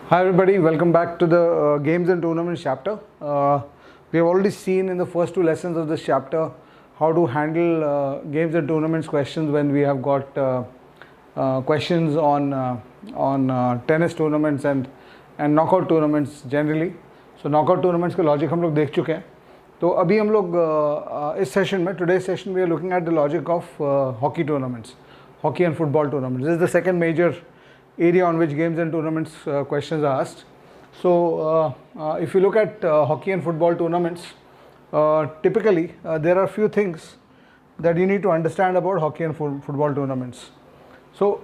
Hi everybody, welcome back to the Games and Tournaments chapter. We have already seen in the first two lessons of this chapter how to handle Games and Tournaments questions when we have got questions on tennis tournaments and knockout tournaments generally. So knockout tournaments का logic हम लोग देख चुके हैं. तो अभी हम लोग इस सेशन में today's session we are looking at the logic of hockey tournaments, hockey and football tournaments. This is the second major area on which games and tournaments questions are asked. So if you look at hockey and football tournaments, typically there are a few things that you need to understand about hockey and football tournaments. So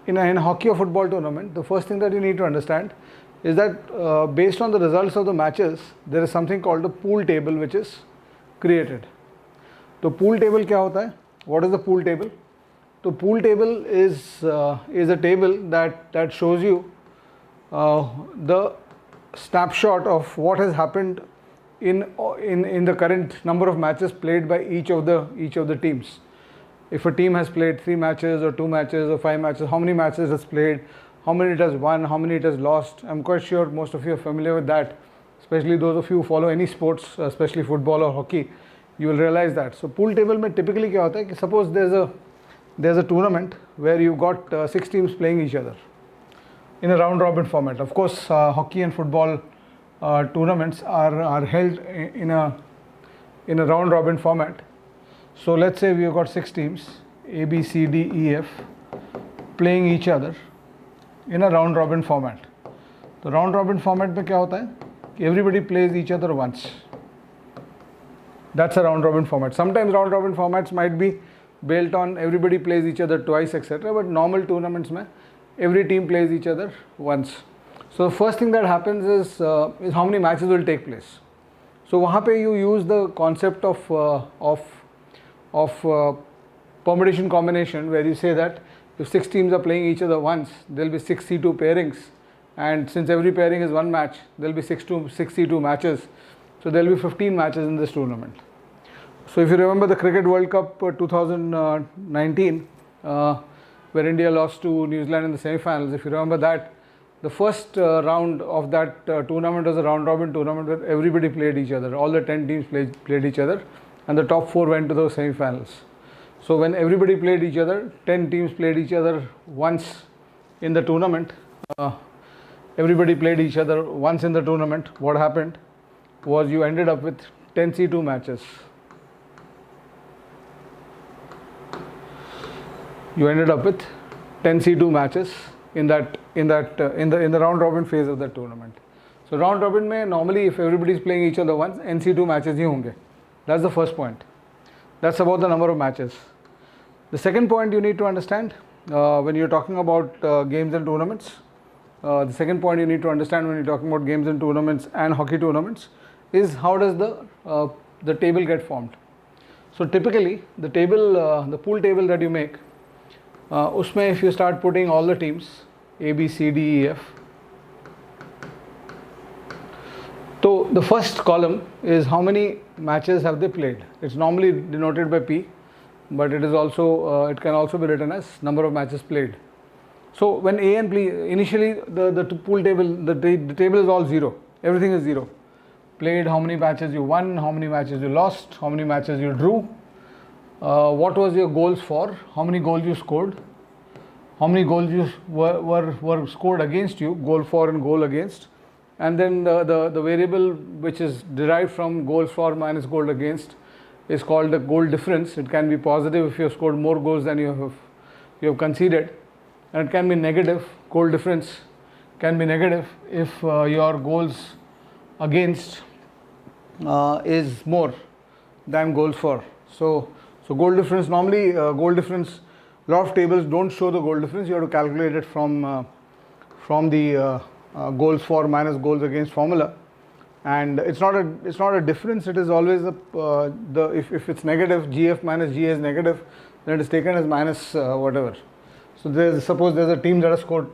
in a hockey or football tournament, the first thing that you need to understand is that based on the results of the matches, there is something called a pool table which is created. So pool table क्या होता है? What is the pool table? The pool table is a table that shows you the snapshot of what has happened in the current number of matches played by each of the teams. If a team has played 3 matches or 2 matches or 5 matches, how many matches it has played, how many it has won, how many it has lost. I'm quite sure most of you are familiar with that, especially those of you who follow any sports, especially football or hockey. You will realize that. So pool table में typically क्या होता है कि suppose there's a tournament where you've got 6 teams playing each other in a round robin format. Of course, hockey and football tournaments are held in a round robin format. So let's say we've got 6 teams A, B, C, D, E, F playing each other in a round robin format. The round robin format में क्या होता है कि everybody plays each other once. That's a round robin format. Sometimes round robin formats might be built on everybody plays each other twice, etc. But normal tournaments mein every team plays each other once. So the first thing that happens is how many matches will take place. So वहाँ पे you use the concept of permutation combination, where you say that if 6 teams are playing each other once, there will be 6 C2 pairings, and since every pairing is one match, there will be 6 C2 matches. So there will be 15 matches in this tournament. So if you remember the Cricket World Cup 2019, where India lost to New Zealand in the semi-finals, if you remember that, the first round of that tournament was a round-robin tournament where everybody played each other. All the 10 teams played each other, and the top 4 went to those semi-finals. So when everybody played each other, 10 teams played each other once in the tournament. Everybody played each other once in the tournament. What happened was you ended up with 10 C2 matches. You ended up with 10 C2 matches in the round robin phase of that tournament. So round robin में normally if everybody is playing each other once, NC2 matches ही होंगे. That's the first point. That's about the number of matches. The second point you need to understand when you're talking about games and tournaments. The second point you need to understand when you're talking about games and tournaments and hockey tournaments is how does the table get formed. So typically the pool table that you make, उसमें if you start putting all the teams A, B, C, D, E, F, so the first column is how many matches have they played. It's normally denoted by P, but it is also it can also be written as number of matches played. So when A and B, initially the pool table, the table is all 0. Everything is 0. Played, how many matches you won, how many matches you lost, how many matches you drew. What was your goals for? How many goals you scored? How many goals you were scored against you? Goal for and goal against. And then the variable which is derived from goals for minus goal against is called the goal difference. It can be positive if you have scored more goals than you have conceded, and it can be negative. Goal difference can be negative if your goals against is more than goals for. So goal difference, normally goal difference, a lot of tables don't show the goal difference. You have to calculate it from the goals for minus goals against formula, and it's not a difference. It is always if it's negative, GF minus GA is negative, then it is taken as minus whatever. So suppose there's a team that has scored